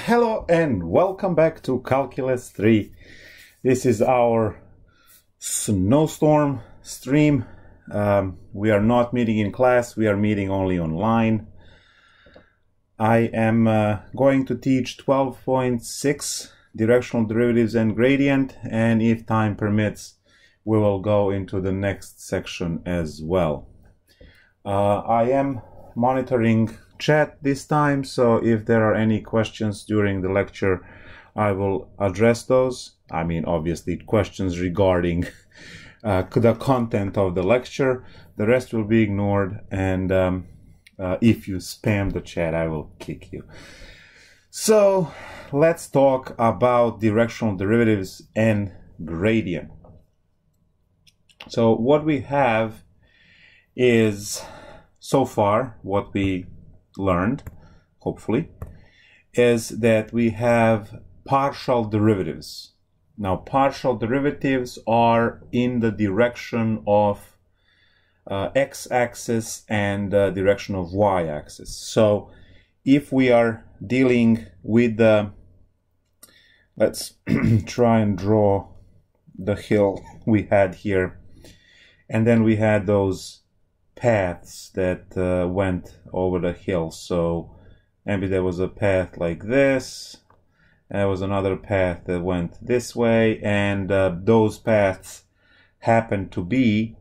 Hello and welcome back to Calculus 3. This is our snowstorm stream. We are not meeting in class, we are meeting only online. I am going to teach 12.6 directional derivatives and gradient, and if time permits, we will go into the next section as well. I am monitoring chat this time, so if there are any questions during the lecture, I will address those. I mean, obviously questions regarding the content of the lecture. The rest will be ignored, and if you spam the chat, I will kick you. So let's talk about directional derivatives and gradient. So what we have is, so far, what we learned, hopefully, is that we have partial derivatives. Now, partial derivatives are in the direction of x-axis and direction of y-axis. So if we are dealing with the, let's try and draw the hill we had here, and then we had those paths that went over the hill. So maybe there was a path like this, and there was another path that went this way, and those paths happen to be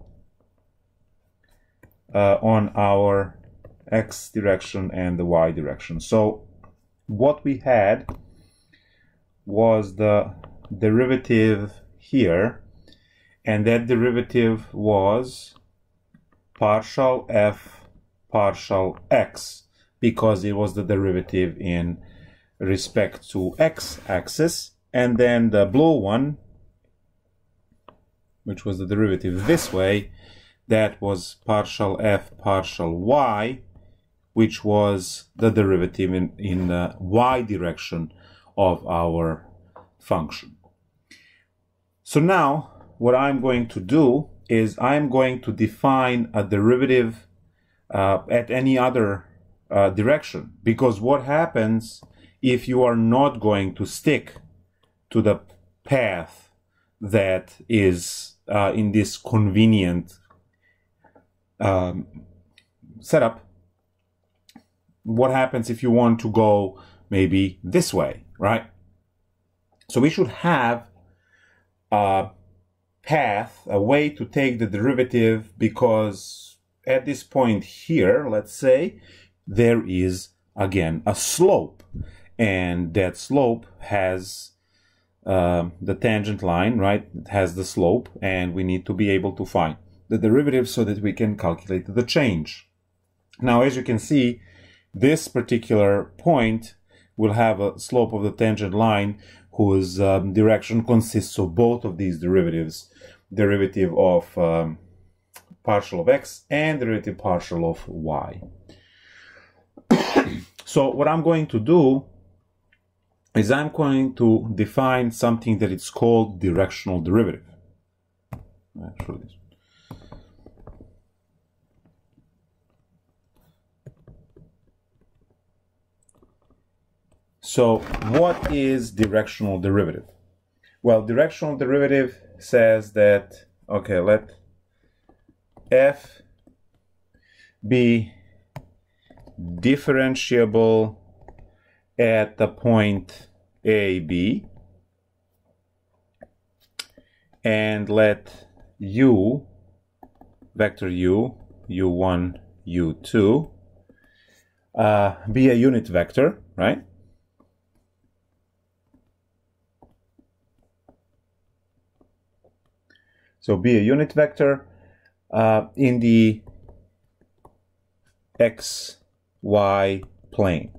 on our x direction and the y direction. So what we had was the derivative here, and that derivative was partial f partial x, because it was the derivative in respect to x-axis, and then the blue one, which was the derivative this way, that was partial f partial y, which was the derivative in the y direction of our function. So now what I'm going to do is I'm going to define a derivative at any other direction, because what happens if you are not going to stick to the path that is in this convenient setup? What happens if you want to go maybe this way, right? So we should have a path, a way to take the derivative, because at this point here, let's say, there is again a slope, and that slope has the tangent line, right? It has the slope, and we need to be able to find the derivative so that we can calculate the change. Now, as you can see, this particular point will have a slope of the tangent line whose direction consists of both of these derivatives, derivative of partial of x and derivative partial of y. So what I'm going to do is I'm going to define something that is called directional derivative. Actually, so what is directional derivative? Well, directional derivative says that, okay, let f be differentiable at the point a, b, and let u, vector u, u1, u2, be a unit vector, right? So be a unit vector in the x, y plane.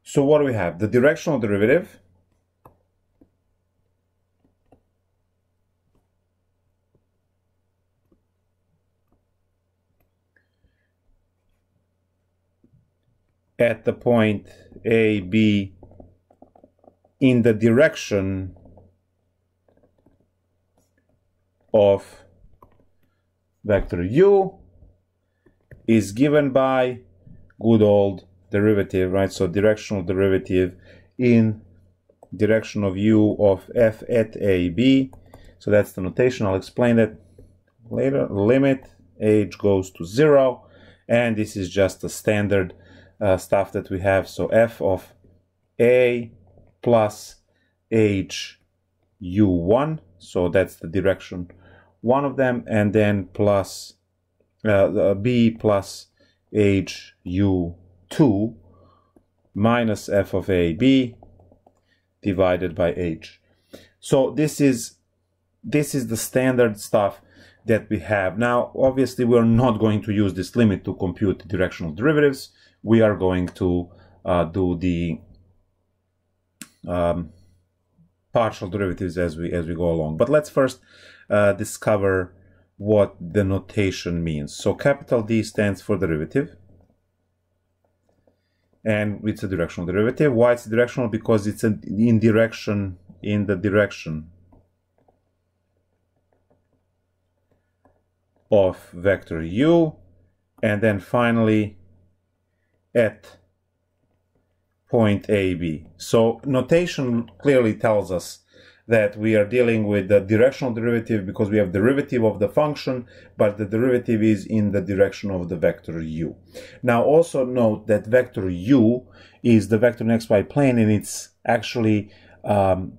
So what do we have? The directional derivative at the point a, b in the direction of vector u is given by good old derivative, right? So directional derivative in direction of u of f at a, b. So that's the notation. I'll explain it later. Limit h goes to 0. And this is just the standard stuff that we have. So f of a plus h u1. So that's the direction one of them. And then plus b plus h u2 minus f of a b divided by h. So this is the standard stuff that we have. Now, obviously, we're not going to use this limit to compute directional derivatives. We are going to do the partial derivatives as we go along. But let's first discover what the notation means. So capital D stands for derivative, and it's a directional derivative. Why it's directional? Because it's in the direction of vector u, and then finally at point AB. So notation clearly tells us that we are dealing with the directional derivative because we have derivative of the function, but the derivative is in the direction of the vector u. Now also note that vector u is the vector in xy plane, and it's actually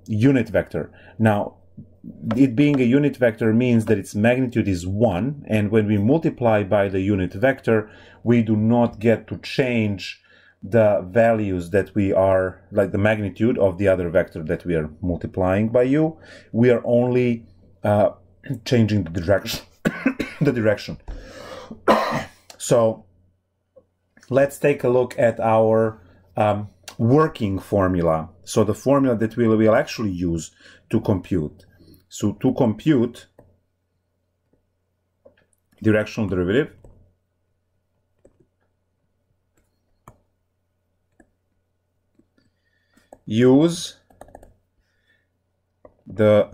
unit vector. Now, it being a unit vector means that its magnitude is 1, and when we multiply by the unit vector, we do not get to change the values that we are, like the magnitude of the other vector that we are multiplying by u. We are only changing the direction. the direction. So let's take a look at our working formula. So the formula that we will actually use to compute. So to compute directional derivative, use the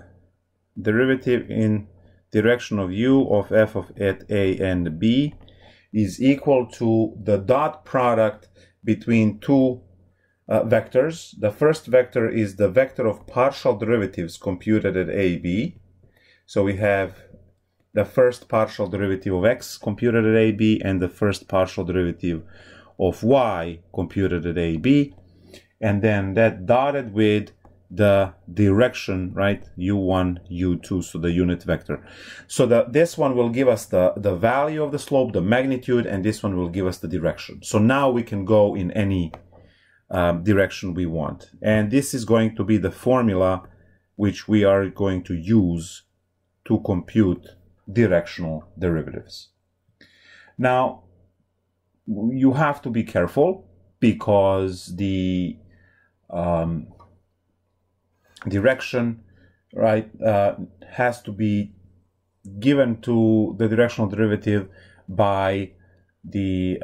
derivative in direction of u of f of at a and b is equal to the dot product between two vectors. The first vector is the vector of partial derivatives computed at a, b. So we have the first partial derivative of x computed at a, b, and the first partial derivative of y computed at a, b. And then that dotted with the direction, right? u1, u2, so the unit vector. So this one will give us the value of the slope, the magnitude, and this one will give us the direction. So now we can go in any direction we want. And this is going to be the formula which we are going to use to compute directional derivatives. Now, you have to be careful because the direction, right, has to be given to the directional derivative by the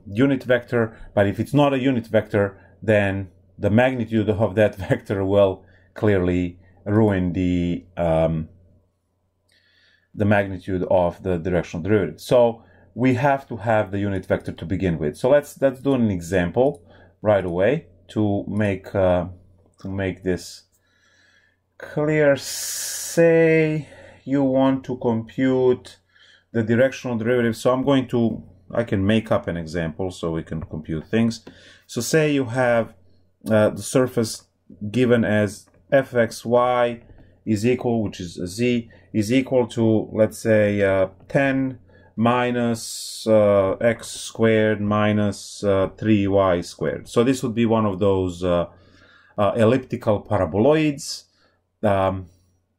unit vector. But if it's not a unit vector, then the magnitude of that vector will clearly ruin the magnitude of the directional derivative. So we have to have the unit vector to begin with. So let's do an example right away to make this clear. Say you want to compute the directional derivative. So I can make up an example so we can compute things. So say you have the surface given as fxy is equal, which is a z, is equal to, let's say, 10 minus x squared minus 3y squared. So this would be one of those elliptical paraboloids.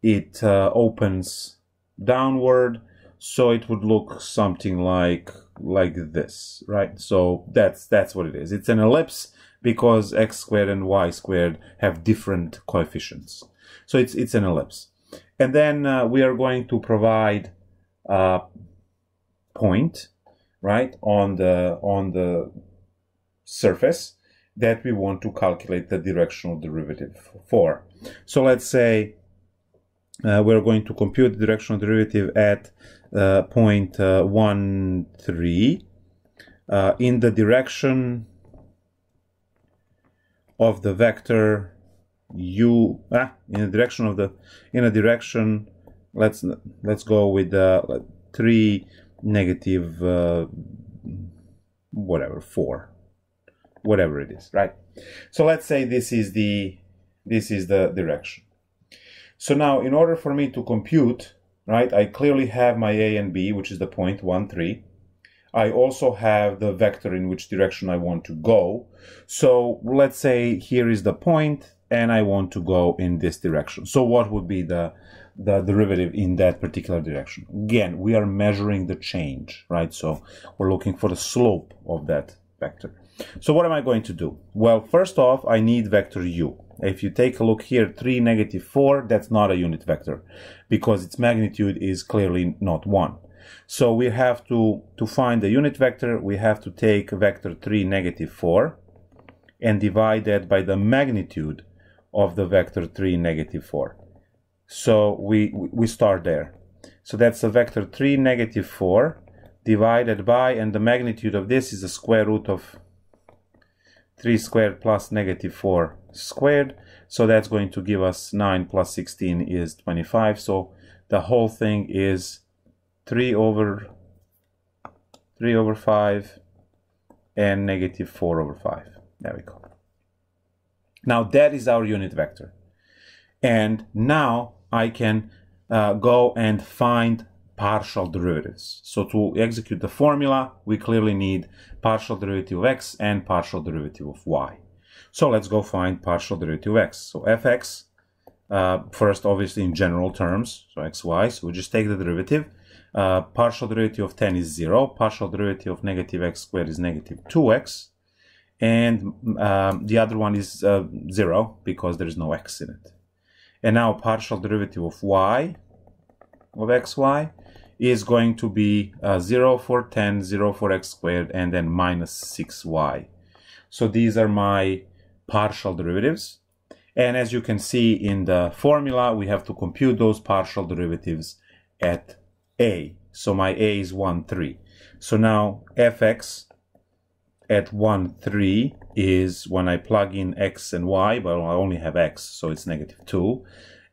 It opens downward, so it would look something like this, right? So that's what it is. It's an ellipse because x squared and y squared have different coefficients. So it's an ellipse. And then we are going to provide a point, right, on the surface that we want to calculate the directional derivative for. So let's say we're going to compute the directional derivative at point 1, 3 in the direction of the vector u in the direction of the let's go with the 3 negative whatever 4, whatever it is, right? So let's say this is the direction. So now in order for me to compute, right, I clearly have my a and b, which is the point 1, 3. I also have the vector in which direction I want to go. So let's say here is the point and I want to go in this direction. So what would be the derivative in that particular direction? Again, we are measuring the change, right? So we're looking for the slope of that vector. So what am I going to do? Well, first off, I need vector u. If you take a look here, 3, negative 4, that's not a unit vector because its magnitude is clearly not 1. So we have to find the unit vector, we have to take vector 3, negative 4 and divide that by the magnitude of the vector 3, negative 4. So we start there. So that's a vector 3, negative 4 divided by, and the magnitude of this is the square root of 3 squared plus negative 4 squared. So that's going to give us 9 plus 16 is 25. So the whole thing is 3 over 5 and negative 4 over 5. There we go. Now that is our unit vector. And now I can go and find partial derivatives. So to execute the formula, we clearly need partial derivative of x and partial derivative of y. So let's go find partial derivative of x. So fx, first obviously in general terms, so xy, so we just take the derivative. Partial derivative of 10 is 0, partial derivative of negative x squared is negative 2x, and the other one is 0 because there is no x in it. And now partial derivative of y, of xy, is going to be 0 for 10, 0 for x squared, and then minus 6y. So these are my partial derivatives. And as you can see in the formula, we have to compute those partial derivatives at a. So my a is 1, 3. So now fx at 1, 3 is when I plug in x and y, but I only have x, so it's negative 2.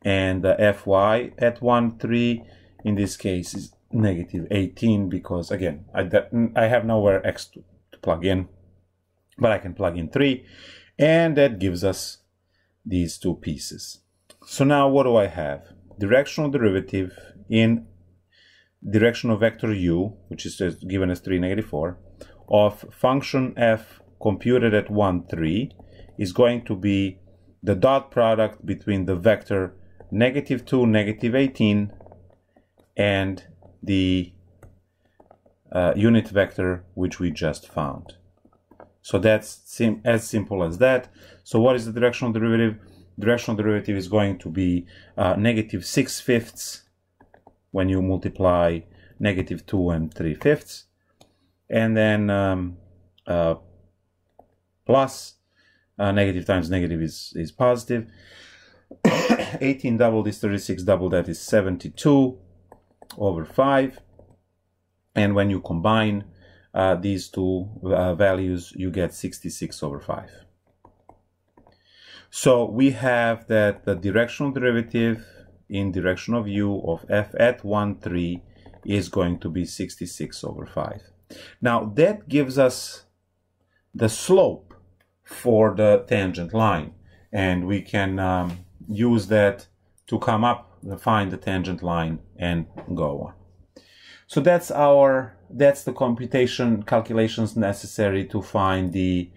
And fy at 1, 3 in this case is negative 18 because, again, I have nowhere x to plug in, but I can plug in 3. And that gives us these two pieces. So now what do I have? Directional derivative in direction of vector u, which is given as 3, negative 4, of function f computed at 1, 3 is going to be the dot product between the vector negative 2, negative 18 and the unit vector which we just found. So that's as simple as that. So what is the directional derivative? Directional derivative is going to be negative 6/5 when you multiply negative 2 and 3/5, and then plus negative times negative is positive. 18 doubled is 36, double that is 72 over 5, and when you combine these two values, you get 66 over 5. So we have that the directional derivative in direction of u of f at 1, 3 is going to be 66 over 5. Now that gives us the slope for the tangent line, and we can use that to come up, find the tangent line and go on. So that's the calculations necessary to find the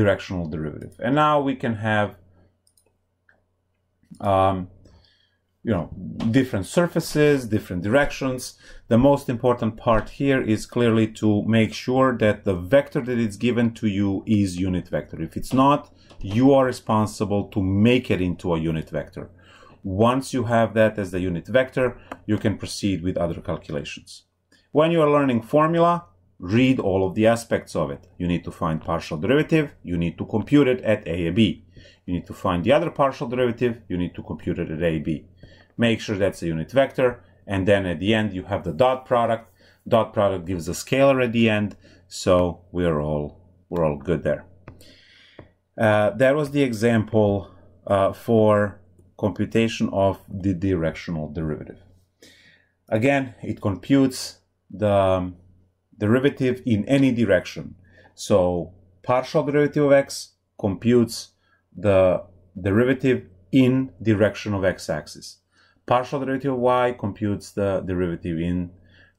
directional derivative. And now we can have different surfaces, different directions. The most important part here is clearly to make sure that the vector that is given to you is unit vector. If it's not, you are responsible to make it into a unit vector. Once you have that as the unit vector, you can proceed with other calculations. When you are learning formula, read all of the aspects of it. You need to find partial derivative, you need to compute it at a and b. You need to find the other partial derivative, you need to compute it at a, b. Make sure that's a unit vector, and then at the end you have the dot product. Dot product gives a scalar at the end, so we're all we're all good there. That was the example for computation of the directional derivative. Again, it computes the derivative in any direction. So partial derivative of x computes the derivative in direction of x-axis. Partial derivative of y computes the derivative in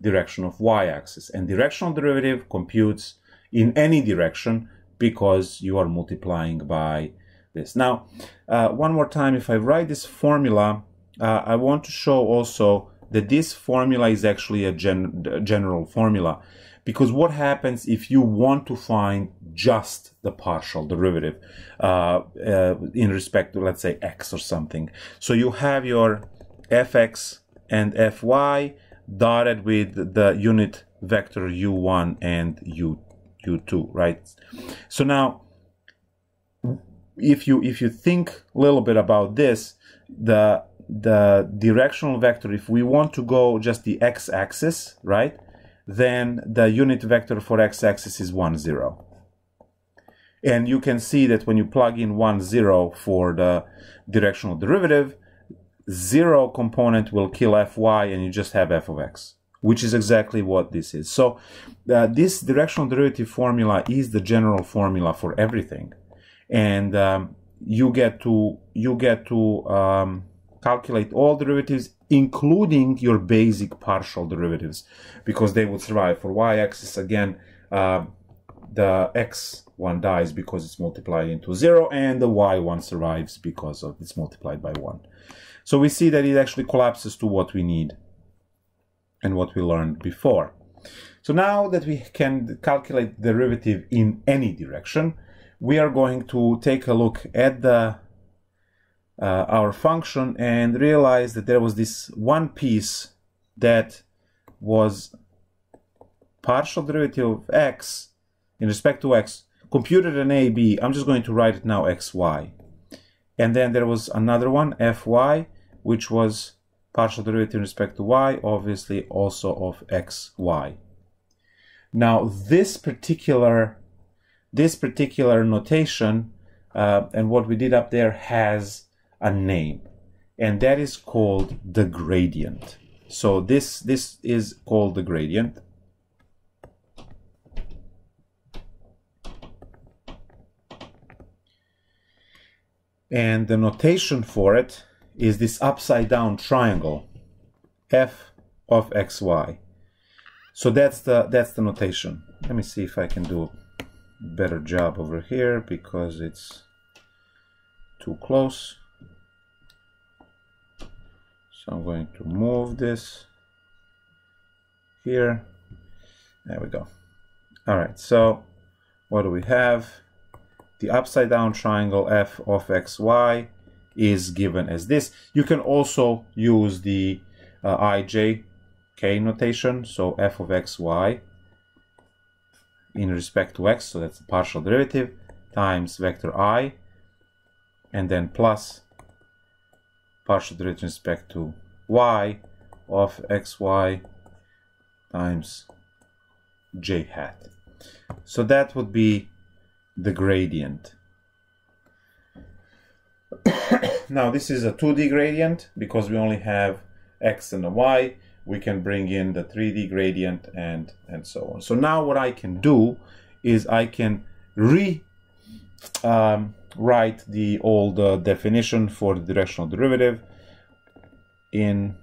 direction of y-axis. And directional derivative computes in any direction because you are multiplying by this. Now, one more time, if I write this formula, I want to show also that this formula is actually a general formula. Because what happens if you want to find just the partial derivative in respect to, let's say, x or something? So you have your fx and fy dotted with the unit vector u1 and u2, right? So now, if you think a little bit about this, the directional vector, if we want to go just the x-axis, right, then the unit vector for x-axis is 1, 0. And you can see that when you plug in 1, 0 for the directional derivative, 0 component will kill fy and you just have f of x, which is exactly what this is. So this directional derivative formula is the general formula for everything. And you get to calculate all derivatives, including your basic partial derivatives, because they would survive. For y-axis, again, the x1 dies because it's multiplied into 0, and the y1 survives because of it's multiplied by 1. So we see that it actually collapses to what we need and what we learned before. So now that we can calculate the derivative in any direction, we are going to take a look at the our function and realize that there was this one piece that was partial derivative of x in respect to x computed in a, b. I'm just going to write it now xy. And then there was another one, fy, which was partial derivative in respect to y, obviously also of xy. Now this particular notation and what we did up there has a name, and that is called the gradient. So this is called the gradient. And the notation for it is this upside down triangle, f of xy. So that's the notation. Let me see if I can do a better job over here because it's too close. So I'm going to move this here. There we go. All right, so what do we have? The upside down triangle f of xy is given as this. You can also use the ijk notation, so f of xy in respect to x, so that's the partial derivative, times vector I, and then plus partial derivative in respect to y of xy times j hat. So that would be the gradient. Now this is a 2D gradient because we only have x and a y. We can bring in the 3D gradient and so on. So now what I can do is I can write the old definition for the directional derivative in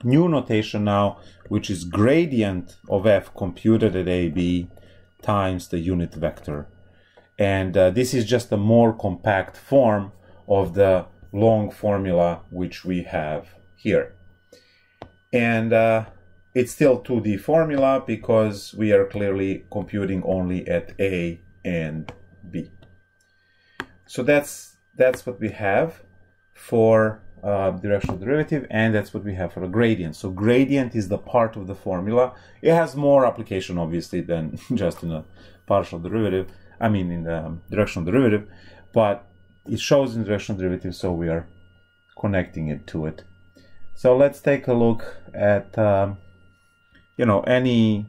new notation now, which is gradient of f computed at a, b times the unit vector. And this is just a more compact form of the long formula which we have here. And it's still 2D formula because we are clearly computing only at a and b. So that's what we have for directional derivative, and that's what we have for a gradient. So gradient is the part of the formula. It has more application obviously than just in a partial derivative, I mean in the directional derivative, but it shows in directional derivative, so we are connecting it to it. So let's take a look at any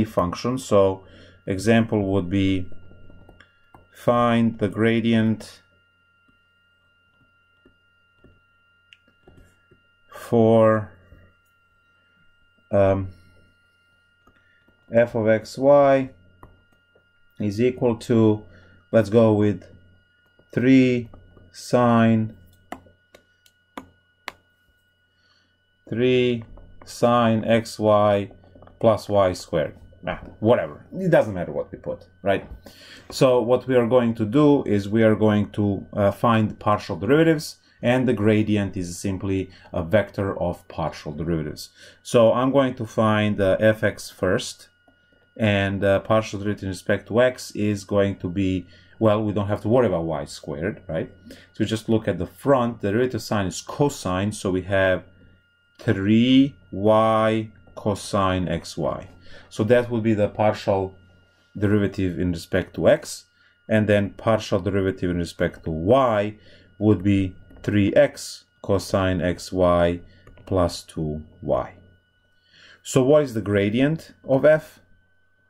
function. So example would be find the gradient for f of xy is equal to, let's go with 3 sine xy plus y squared. Whatever, it doesn't matter what we put, right? So what we are going to do is we are going to find partial derivatives, and the gradient is simply a vector of partial derivatives. So I'm going to find fx first, and partial derivative in respect to x is going to be, well, we don't have to worry about y squared, right? So we just look at the front. The derivative sign is cosine, so we have 3y cosine xy. So that will be the partial derivative in respect to x, and then partial derivative in respect to y would be 3x cosine xy plus 2y. So what is the gradient of f,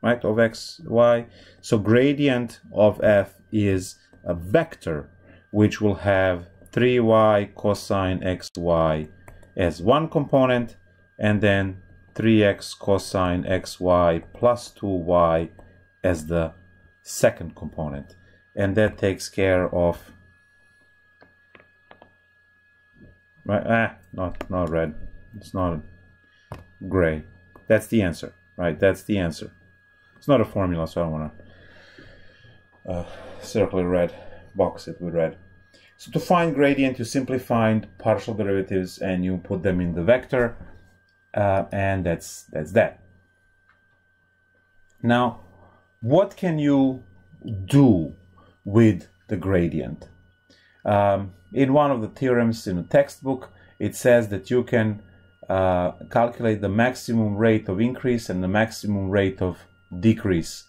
right, of xy? So gradient of f is a vector which will have 3y cosine xy as one component, and then 3x cosine xy plus 2y as the second component. And that takes care of, right? Not red. It's not gray. That's the answer, right? That's the answer. It's not a formula, so I don't want to circle it red, box it with red. So to find gradient, you simply find partial derivatives and you put them in the vector, and that's that. Now, what can you do with the gradient? In one of the theorems in a textbook, it says that you can calculate the maximum rate of increase and the maximum rate of decrease,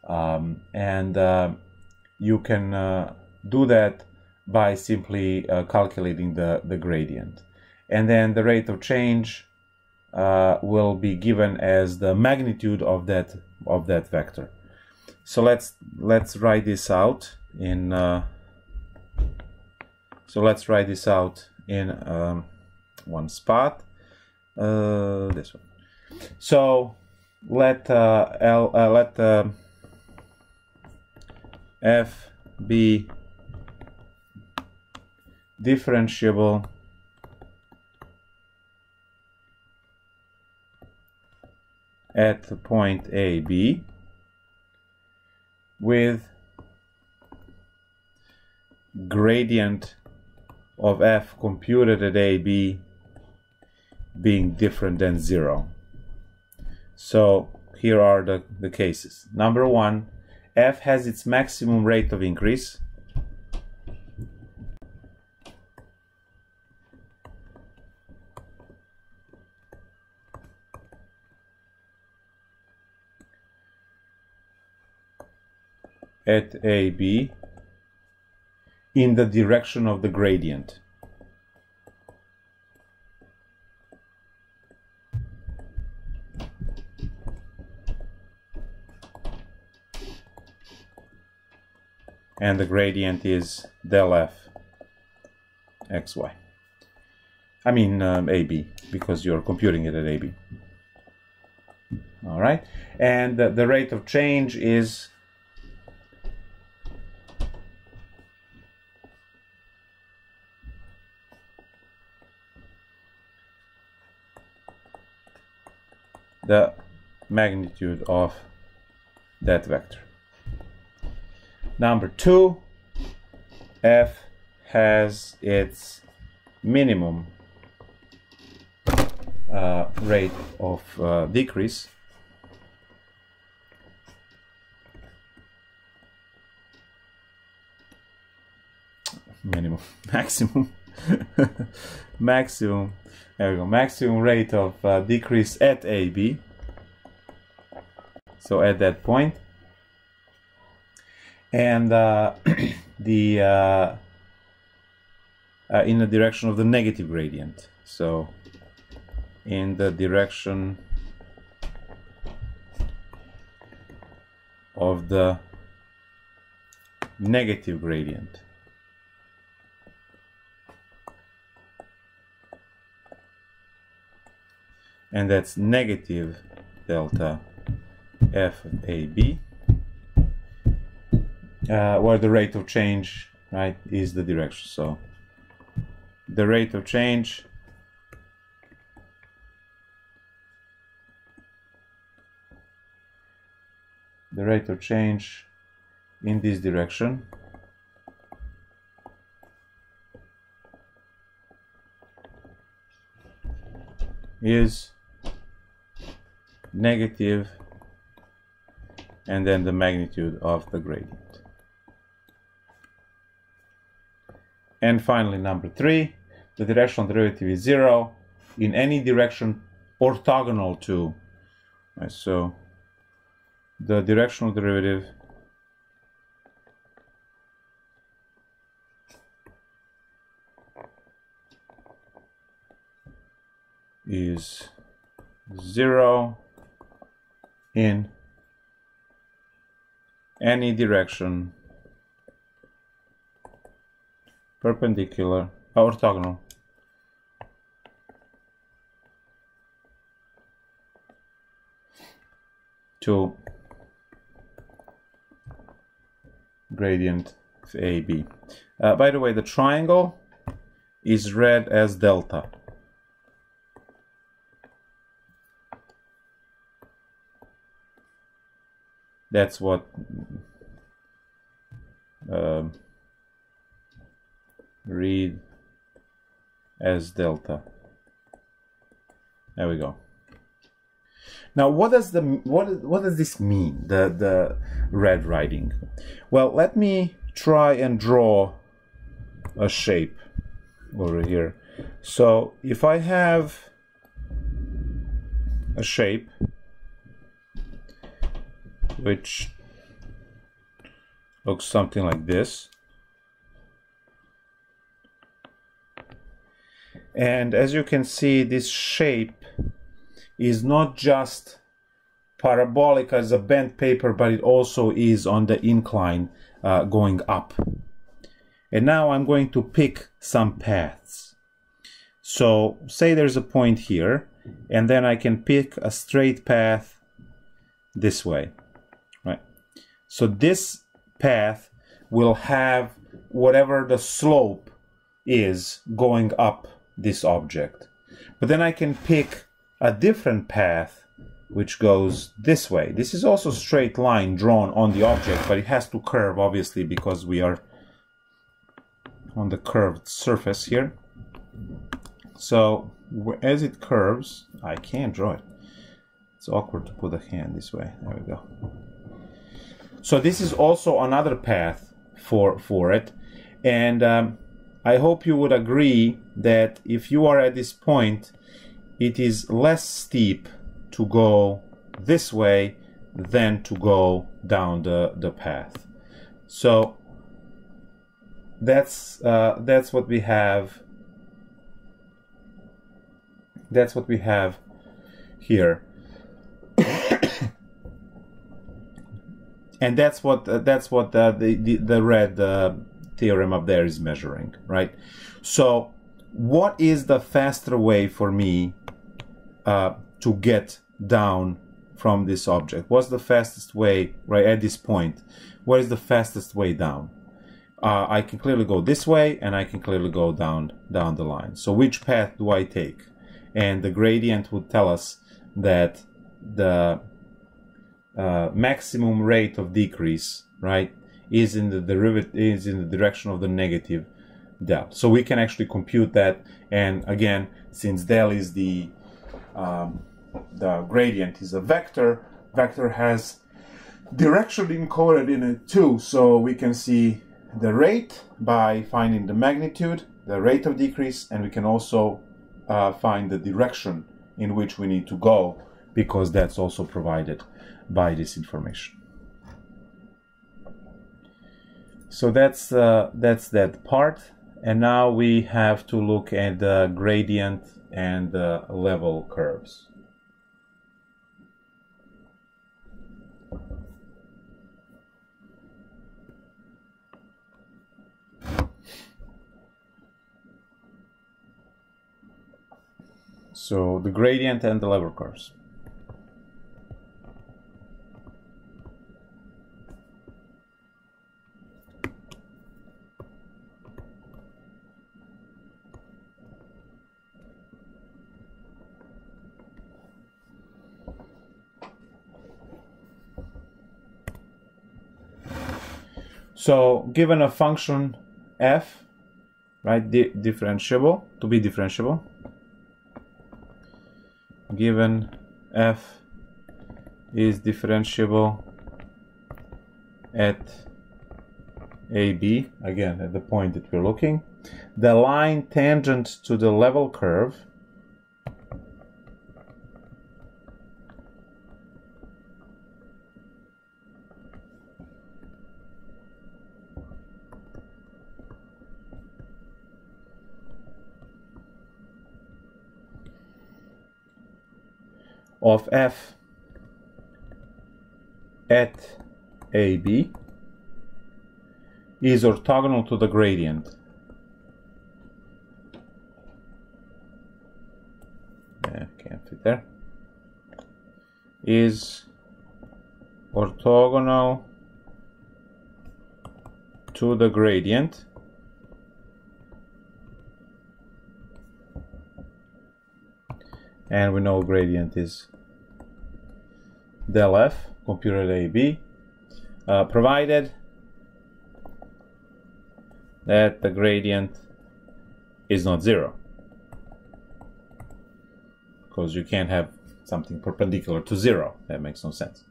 and you can do that by simply calculating the gradient, and then the rate of change will be given as the magnitude of that vector. So let's write this out in one spot, this one. So let f be differentiable at the point A, B with gradient of f computed at A, B being different than 0. So here are the cases. Number one, f has its maximum rate of increase. At AB in the direction of the gradient. And the gradient is del f xy. I mean AB, because you're computing it at AB. All right, and the rate of change is the magnitude of that vector. Number two, f has its minimum rate of decrease. Maximum there we go, maximum rate of decrease at AB, so at that point, and in the direction of the negative gradient, so in the direction of the negative gradient. And that's negative delta f of AB, where the rate of change, right, is the direction. So the rate of change in this direction is negative, and then the magnitude of the gradient. And finally, number 3, the directional derivative is 0 in any direction orthogonal to. Right, so the directional derivative is 0 in any direction perpendicular orthogonal to gradient of AB. By the way, the triangle is read as delta. That's what read as delta. There we go. Now, what does this mean? The red writing. Well, let me try and draw a shape over here. So if I have a shape which looks something like this, and as you can see, this shape is not just parabolic as a bent paper, but it also is on the incline going up. And now I'm going to pick some paths. So say there's a point here, and then I can pick a straight path this way, right? So this path will have whatever the slope is going up this object. But then I can pick a different path which goes this way. This is also a straight line drawn on the object, but it has to curve, obviously, because we are on the curved surface here. So as it curves, I can't draw it. It's awkward to put a hand this way. There we go. So this is also another path for it. And I hope you would agree that if you are at this point, it is less steep to go this way than to go down the path. So that's what we have. That's what we have here, and that's what the red theorem up there is measuring, right? So what is the faster way for me to get down from this object? What's the fastest way, right, at this point? What is the fastest way down? I can clearly go this way, and I can clearly go down the line. So which path do I take? And the gradient would tell us that the maximum rate of decrease, right, is in the direction of the negative del. So we can actually compute that. And again, since del is the gradient is a vector has direction encoded in it too. So we can see the rate by finding the magnitude, the rate of decrease, and we can also find the direction in which we need to go, because that's also provided by this information. So that's that part. And now we have to look at the gradient and the level curves. So the gradient and the level curves. So given a function f, right, differentiable, to be differentiable, given f is differentiable at AB, again at the point that we're looking, the line tangent to the level curve of f at AB is orthogonal to the gradient. Can't fit there. Is orthogonal to the gradient and we know gradient is del f computed AB, provided that the gradient is not zero, because you can't have something perpendicular to zero. That makes no sense.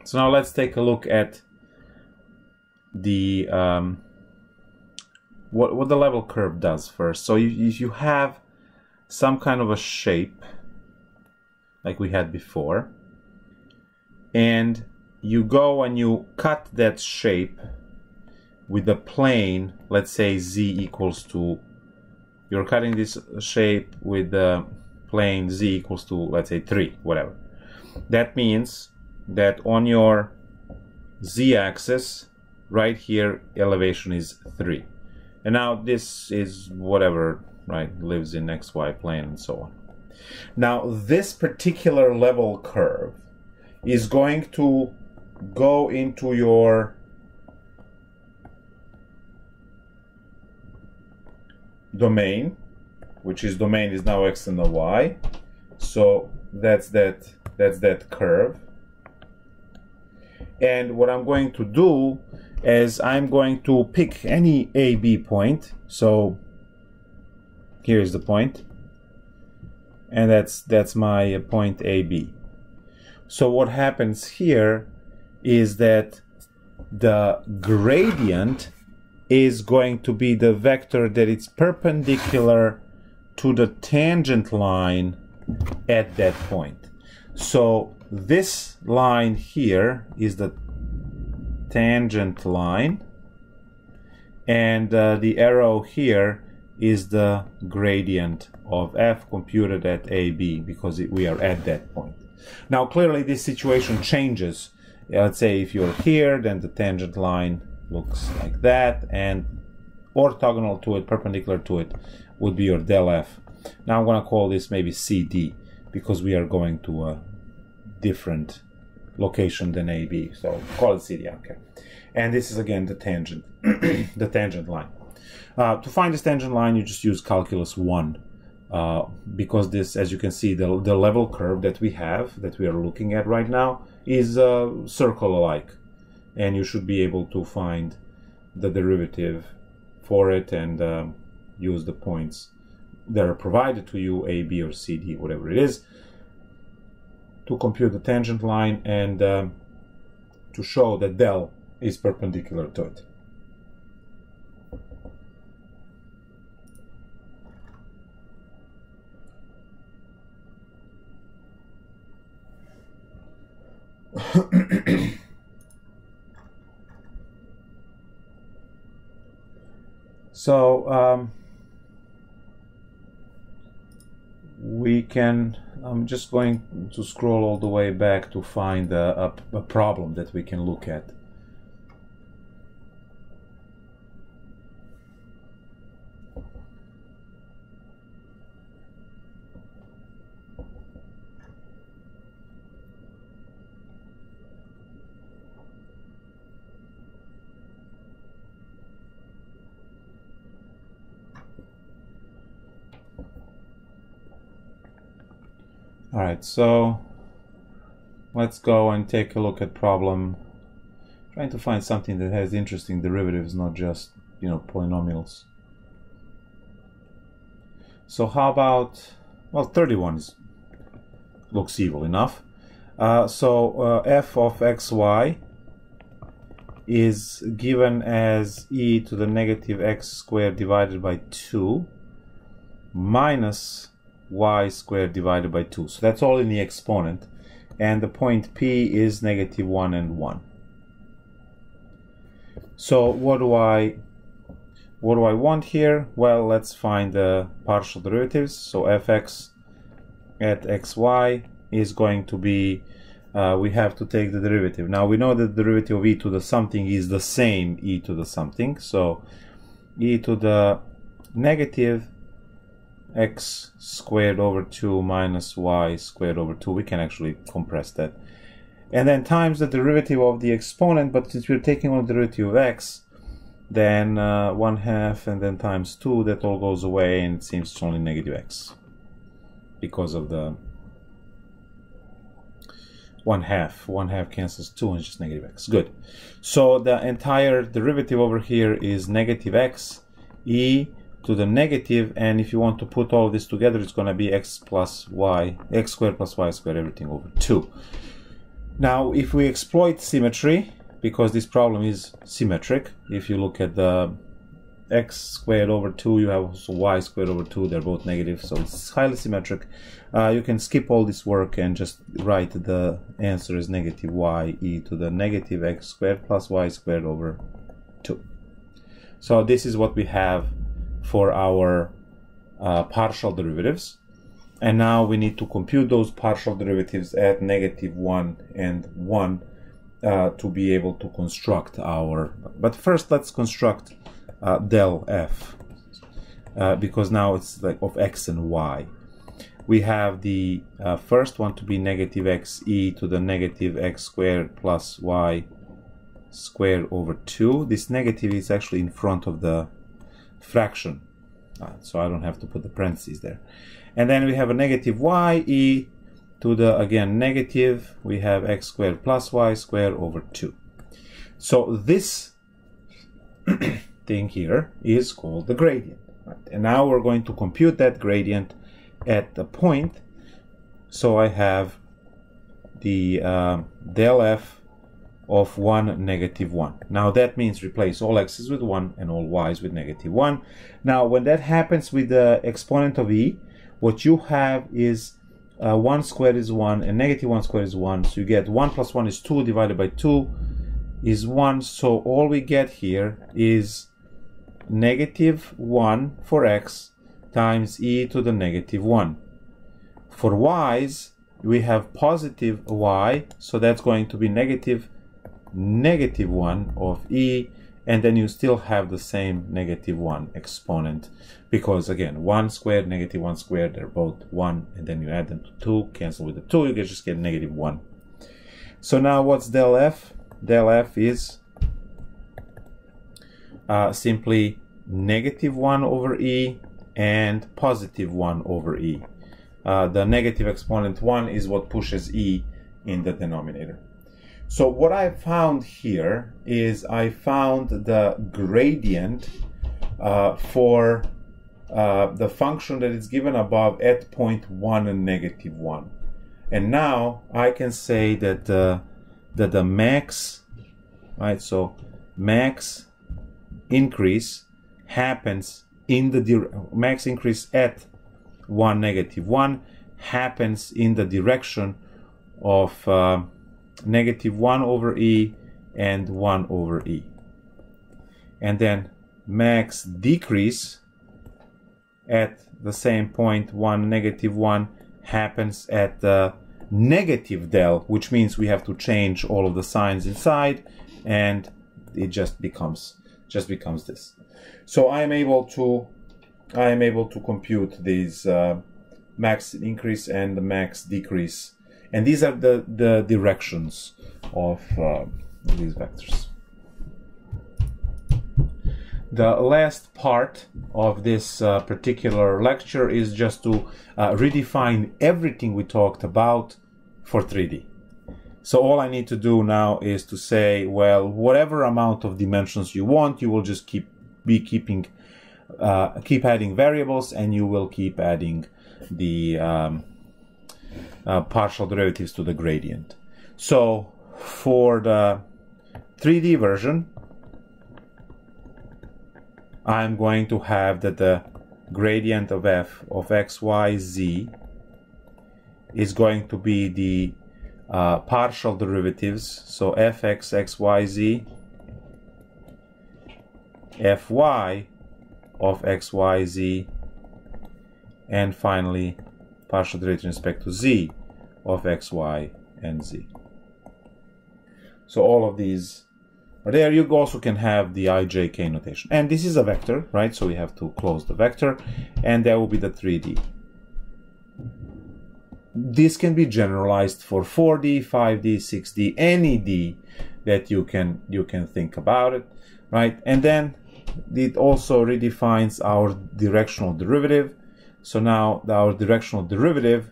So now let's take a look at the what the level curve does first. So if you have some kind of a shape like we had before, and you go and you cut that shape with the plane, let's say z equals to, you're cutting this shape with the plane z equals to, let's say 3, whatever. That means that on your z-axis right here elevation is 3. And now this is whatever, right, lives in xy plane and so on. Now this particular level curve is going to go into your domain, which is domain is now x and y. So that's that curve. And what I'm going to do is I'm going to pick any AB point. So here's the point, and that's my point AB. So what happens here is that the gradient is going to be the vector that it's perpendicular to the tangent line at that point. So this line here is the tangent line, and the arrow here is the gradient of f computed at AB, because we are at that point. Now clearly this situation changes. Let's say if you're here, then the tangent line looks like that, and orthogonal to it, perpendicular to it, would be your del f. Now I'm going to call this maybe CD, because we are going to a different location than AB, so call it CD, okay. And this is again the tangent, the tangent line. To find this tangent line, you just use Calculus 1, because this, as you can see, the level curve that we have, that we are looking at right now, is circle-alike, and you should be able to find the derivative for it and use the points that are provided to you, A, B, or C, D, whatever it is, to compute the tangent line and to show that del is perpendicular to it. So we can, I'm just going to scroll all the way back to find a problem that we can look at. All right, so let's go and take a look at problem. Trying to find something that has interesting derivatives, not just, you know, polynomials. So how about, well, 31 looks evil enough. So f of xy is given as e to the negative x squared divided by 2 minus y squared divided by 2. So that's all in the exponent. And the point P is negative 1 and 1. So what do I want here? Well, let's find the partial derivatives. So fx at xy is going to be, we have to take the derivative. Now we know that the derivative of e to the something is the same e to the something. So e to the negative x squared over 2 minus y squared over 2. We can actually compress that. And then times the derivative of the exponent, but since we're taking on the derivative of x, then 1/2 and then times 2, that all goes away, and it seems it's only negative x because of the 1/2. 1/2 cancels 2 and it's just negative x. Good. So the entire derivative over here is negative x e to the negative, and if you want to put all this together, it's going to be x plus y, x squared plus y squared, everything over 2. Now, if we exploit symmetry, because this problem is symmetric, if you look at the x squared over 2, you have also y squared over 2, they're both negative, so it's highly symmetric. You can skip all this work and just write the answer as negative y e to the negative x squared plus y squared over 2. So this is what we have for our partial derivatives. And now we need to compute those partial derivatives at negative 1 and 1 to be able to construct our... But first let's construct del f, because now it's like of x and y. We have the first one to be negative x e to the negative x squared plus y squared over 2. This negative is actually in front of the fraction, so I don't have to put the parentheses there. And then we have a negative y e to the, again, negative, we have x squared plus y squared over 2. So this thing here is called the gradient. Right? And now we're going to compute that gradient at the point. So I have the del f of 1, negative 1. Now that means replace all x's with 1 and all y's with negative 1. Now when that happens with the exponent of e, what you have is 1 squared is 1 and negative 1 squared is 1. So you get 1 plus 1 is 2 divided by 2 is 1. So all we get here is negative 1 for x times e to the negative 1. For y's, we have positive y, so that's going to be negative 1 of e, and then you still have the same negative 1 exponent, because again, 1 squared, negative 1 squared, they're both 1, and then you add them to 2, cancel with the 2, you just get negative 1. So now what's del f? Del f is simply negative 1 over e and positive 1 over e. The negative exponent 1 is what pushes e in the denominator. So what I found here is I found the gradient for the function that is given above at point 1 and negative 1. And now I can say that the max, right, so max increase happens in the max increase at 1, negative 1 happens in the direction of negative 1 over e and 1 over e. And then max decrease at the same point 1, negative 1 happens at the negative del, which means we have to change all of the signs inside, and it just becomes this. So I am able to compute these max increase and the max decrease, and these are the directions of these vectors. the last part of this particular lecture is just to redefine everything we talked about for 3D. So all I need to do now is to say, well, whatever amount of dimensions you want, you will just keep adding variables, and you will keep adding the partial derivatives to the gradient. So for the 3D version, I'm going to have that the gradient of f of x, y, z is going to be the partial derivatives. So fx, x, y, z, fy of x, y, z, and finally partial derivative in respect to z of x, y, and z. So all of these are there. You also can have the ijk notation. And this is a vector, right? So we have to close the vector, and that will be the 3D. This can be generalized for 4D, 5D, 6D, any D that you can think about it, right? And then it also redefines our directional derivative. So now our directional derivative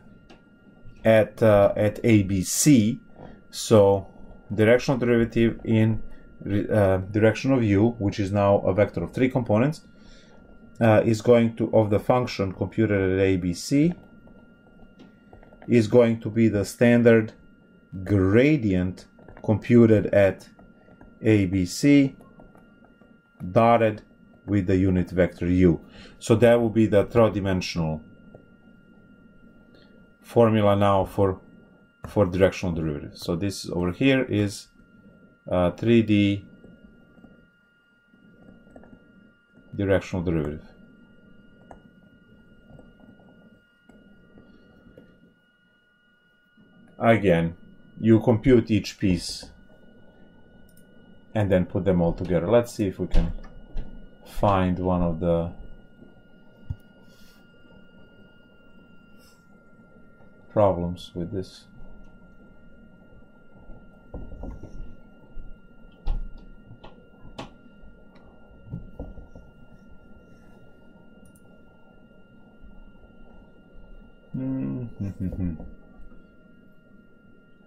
at ABC, so directional derivative in direction of u, which is now a vector of 3 components, is going to, of the function computed at ABC, is going to be the standard gradient computed at ABC dotted with the unit vector u. So that will be the third-dimensional formula now for directional derivatives. So this over here is 3D directional derivative. Again, you compute each piece and then put them all together. Let's see if we can find one of the problems with this.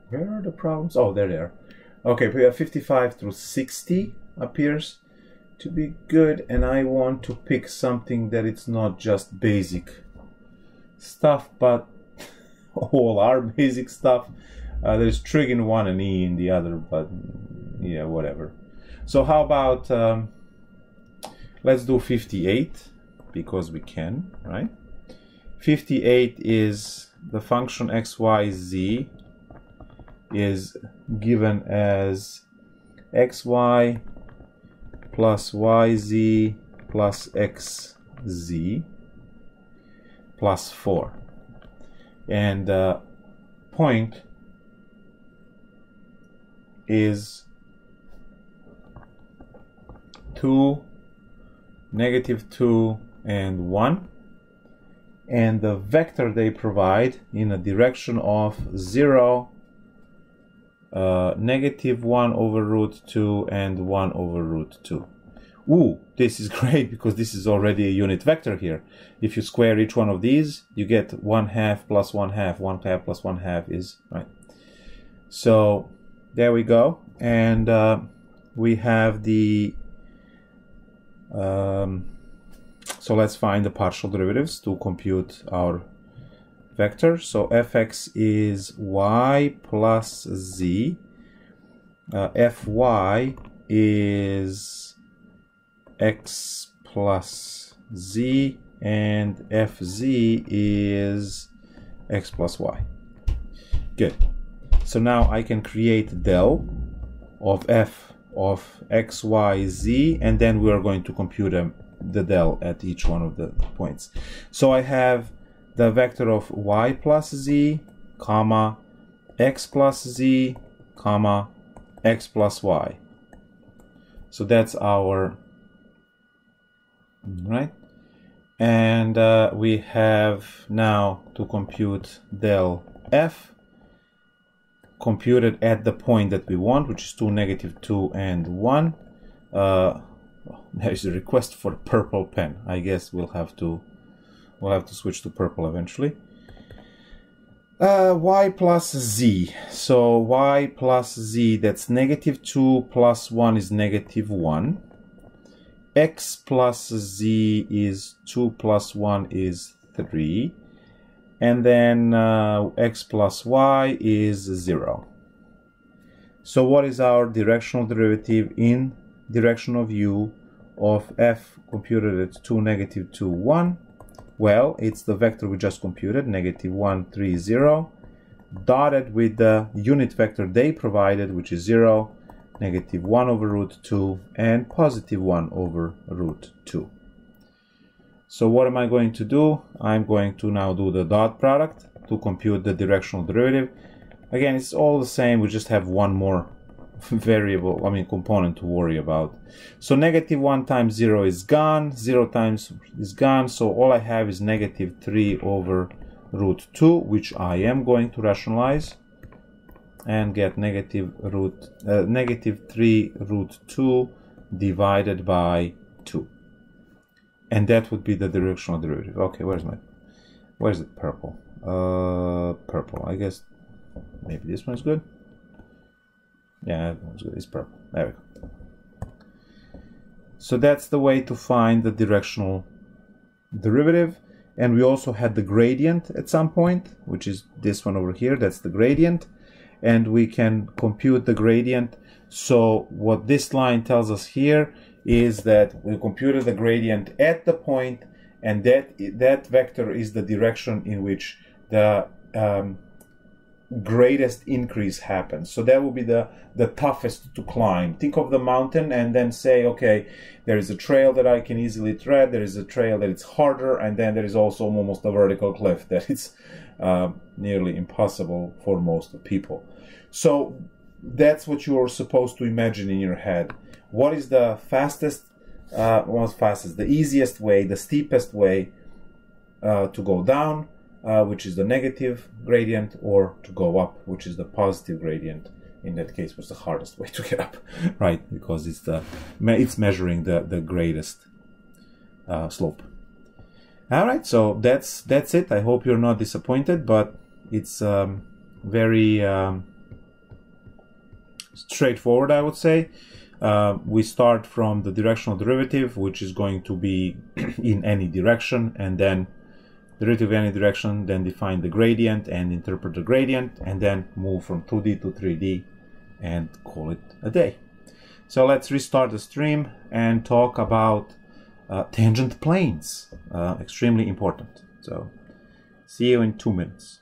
Where are the problems? Oh, there they are. Okay, we have 55 through 60 appears to be good, and I want to pick something that it's not just basic stuff, but all our basic stuff. There's trig in one and e in the other, but yeah, whatever. So how about let's do 58, because we can, right? 58 is the function x, y, z is given as xy plus yz plus xz plus 4. And the point is 2, -2, and 1. And the vector they provide in a direction of 0, -1 over root 2, and 1 over root 2. Ooh, this is great because this is already a unit vector here. If you square each one of these, you get 1/2 plus 1/2. 1/2 plus 1/2 is, right. So there we go. And we have the so let's find the partial derivatives to compute our vector. So fx is y plus z, fy is x plus z, and fz is x plus y. Good. So now I can create del of f of x, y, z, and then we are going to compute the del at each one of the points. So I have the vector of y plus z, comma, x plus z, comma, x plus y. So that's our, right? And we have now to compute del f, computed at the point that we want, which is 2, -2, and 1. there's a request for a purple pen. I guess we'll have to switch to purple eventually. Y plus z. So y plus z, that's -2 plus 1 is -1. X plus z is 2 plus 1 is 3. And then x plus y is 0. So what is our directional derivative in direction of u of f computed at 2, -2, 1? Well, it's the vector we just computed, -1, 3, 0, dotted with the unit vector they provided, which is 0, -1 over root 2, and +1 over root 2. So what am I going to do? I'm going to now do the dot product to compute the directional derivative. Again, it's all the same, we just have one more variable, component to worry about. So -1 times 0 is gone, 0 times is gone, so all I have is -3 over root 2, which I am going to rationalize and get -3 root 2 divided by 2. And that would be the directional derivative. Okay, where's it? Purple. Purple. I guess maybe this one's good. Yeah, that one's good. It's purple. There we go. So that's the way to find the directional derivative. And we also had the gradient at some point, which is this one over here. That's the gradient. And we can compute the gradient. So what this line tells us here is that we computed the gradient at the point, and that vector is the direction in which the greatest increase happens. So that will be the toughest to climb. Think of the mountain and then say, okay, there is a trail that I can easily tread, there is a trail that it's harder, and then there is also almost a vertical cliff that it's nearly impossible for most people. So that's what you're supposed to imagine in your head. What is the the easiest way, the steepest way to go down, which is the negative gradient, or to go up, which is the positive gradient. In that case, was the hardest way to get up, right? Because it's measuring the greatest slope. All right, so that's it. I hope you're not disappointed, but it's very straightforward, I would say. We start from the directional derivative, which is going to be in any direction, and then derivative in any direction, then define the gradient and interpret the gradient, and then move from 2D to 3D and call it a day. So let's restart the stream and talk about tangent planes, extremely important. So see you in 2 minutes.